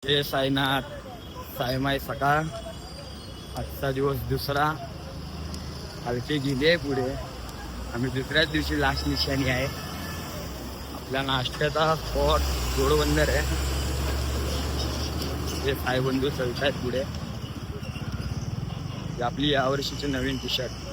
जय साईनाथ. साईमाई सकाळ. आजचा दिवस दुसरा. हलके गेले पुढे. आम्ही दुसऱ्याच दिवशी लास्ट निशाणी आहे. आपल्या नाश्त्याचा स्पॉट जोडबंदर आहे. हे साईबंधू चलत आहेत पुढे. आपली यावर्षीची नवीन टी शर्ट.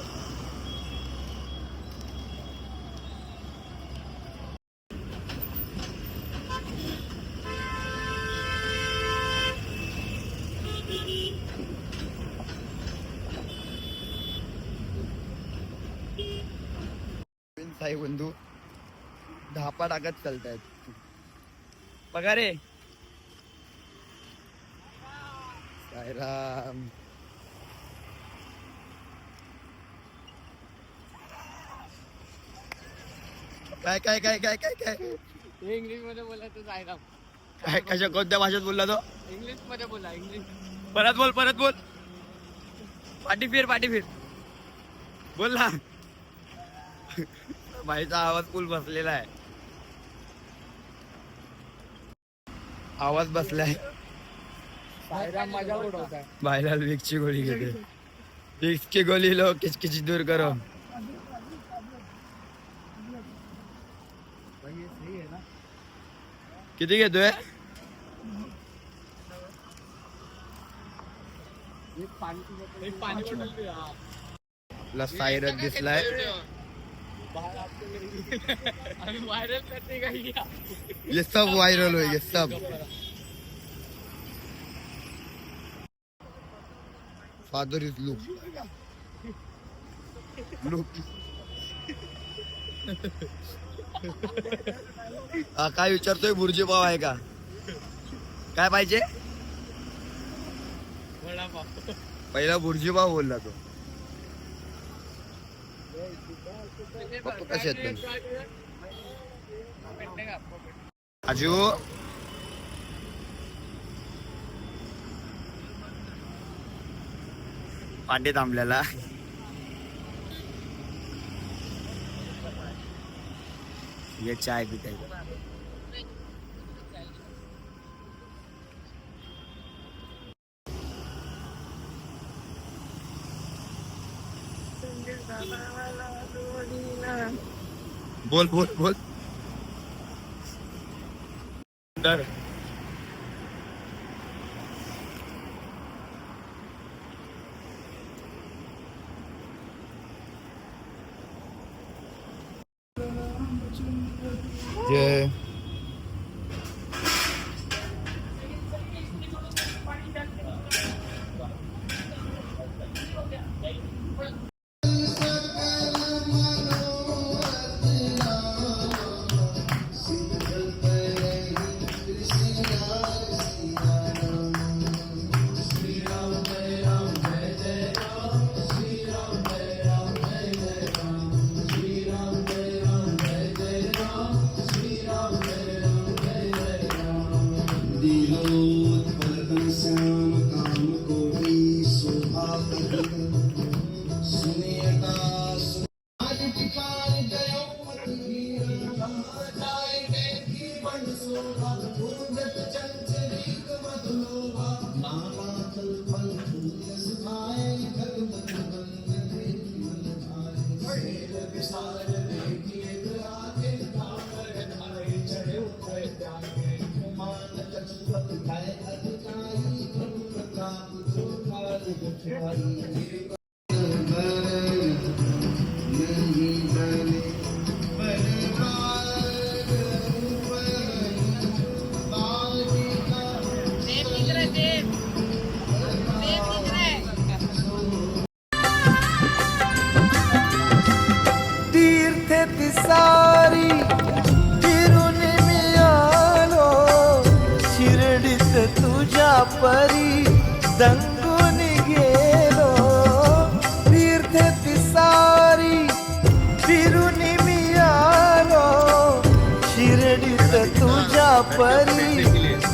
साई बंधू धापा टाकत चालतायत. बघा रे साईराम. काय काय काय काय काय काय इंग्लिश मध्ये बोला तो साईराम. काय कशा कोणत्या भाषेत बोलला तो? इंग्लिश मध्ये बोला. इंग्लिश परत बोल. पाठी फिर बोल ना. बाईचा आवाज फुल बसलेला आहे. आवाज बसलाय. साईराम माझ्या उडवताय. बाईला विक्सची गोळी घेते. विक्स की गोळी लो किचकिची दूर करो. किती घेतोय? आपला साईरथ दिसलाय. वायरल करते का ये सब वायरल होय. ये सब फादर इज लुक. काय विचारतोय? बुर्जी पाव आहे का? काय पाहिजे? पहिला बुर्जी पाव बोलला तो. कसे आहेत आजू? पांडे थांबल्याला. ये चाय पिताय. बोल तर जे सारी फिरून मी आलो शिर्डीत तुझ्या परी दंगून गेलो. तीर्थ सारी फिरून मी आलो शिर्डीत तुझ्या परी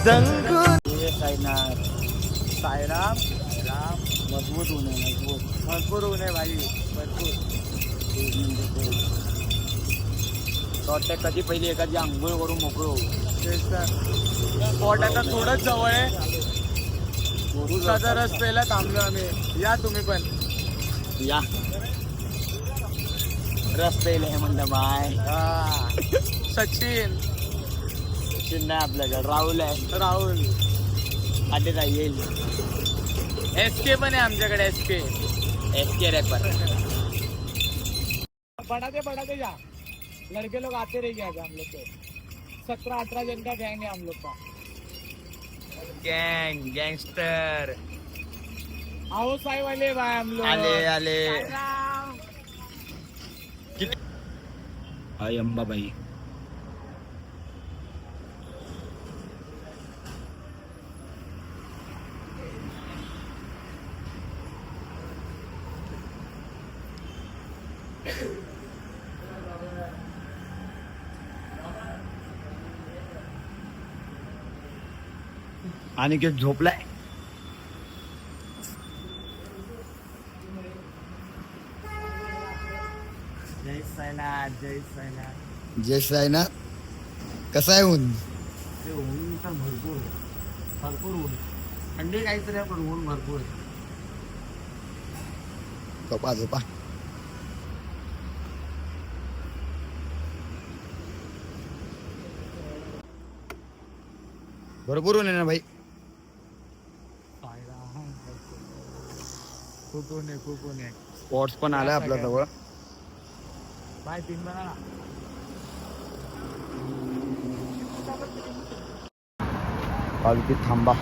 दंगून. साईराम मजबूत होऊ नये. भरपूर होऊ नये भाई. भरपूर कधी पहिली एखादी आंघोळ करून मोकळं होऊ. स्पॉट आता थोडंच जवळ आहे. उसाचा रस प्यायला थांबलो आम्ही. या तुम्ही पण. या रस पेल आहे म्हणलं बाय. सचिन, चिन्ह आहे आपल्याकडे. राहुल आहे. राहुल, आटेचा येईल. SK पण आहे आमच्याकडे. SK wrapper. बढ़ाते जा. लड़के लोग आते रह गए हम लोग को. 17-18 जन का गैंग है हम लोग का. गँगस्टर आओ साई वाले भाई हम लोग. आले. हाय अंबाबाई. आणि के झोपलाय. जय साईनाथ. जय साईनाथ. कसा आहे ऊन? ऊन तर भरपूर ऊन. थंडी काहीतरी आहे पण ऊन भरपूर आहे. झोपा. भरपूर ऊन आहे ना भाई. खूप ऊन आहे. स्पॉट्स पण आलाय आपल्या जवळ. बाय 3 बना ना. पालखी थांबा.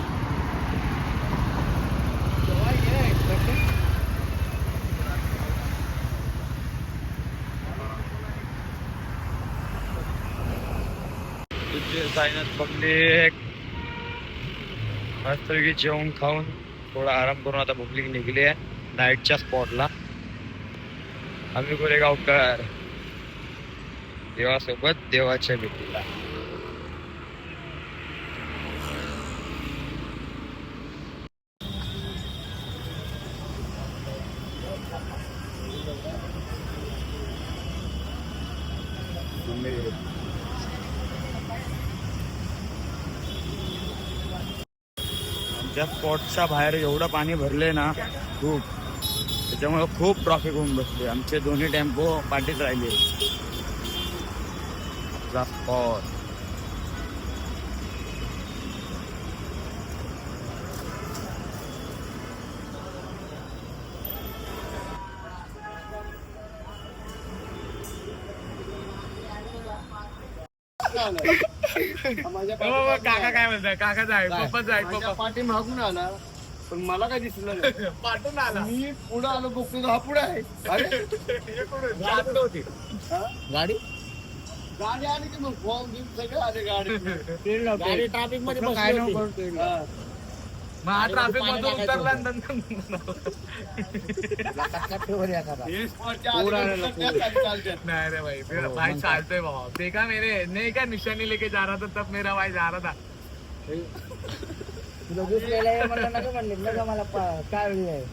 साईनाथ पब्लिक मस्तपैकी जेवण खाऊन थोडा आराम करून आता पब्लिक निघली आहे नाईटच्या स्पॉटला. आम्ही गोरेगावकर देवासोबत देवाच्या भेटीला. आमच्या स्पॉटच्या बाहेर एवढं पाणी भरले ना खूप. त्याच्यामुळे खूप ट्रॉफिक होऊन बसले. आमचे दोन्ही टेम्पो पाठीत राहिले. आपला स्पॉट काका काय म्हणताय? काकाच आहे, पप्पाच आहे. पप्पा पाठी मागून आला पण मला काय दिसलं नाही. पाठवून आला. मी पुढे आलो बघतो हा पुढे आहे. अरे होती गाडी गाडी आली की मग फॉर्म घेऊन सगळे आले गाडी. गाडी ट्रॅफिक मध्ये काय बसली नको होती. हा. मग हा ट्रॅफिक मधून उतरला आणि नंतर हे स्पॉटच्या आधी उतरत्यात आणि चालत्यात. नहीं रे भाई, मेरा भाई चालते बाबा. देखा मेरे नहीं क्या निशानी लेके जा रहा था तब मेरा भाई जा रहा था. तुला दुसऱ्याला म्हणलं नका म्हणले नका मला काय वेळ आहे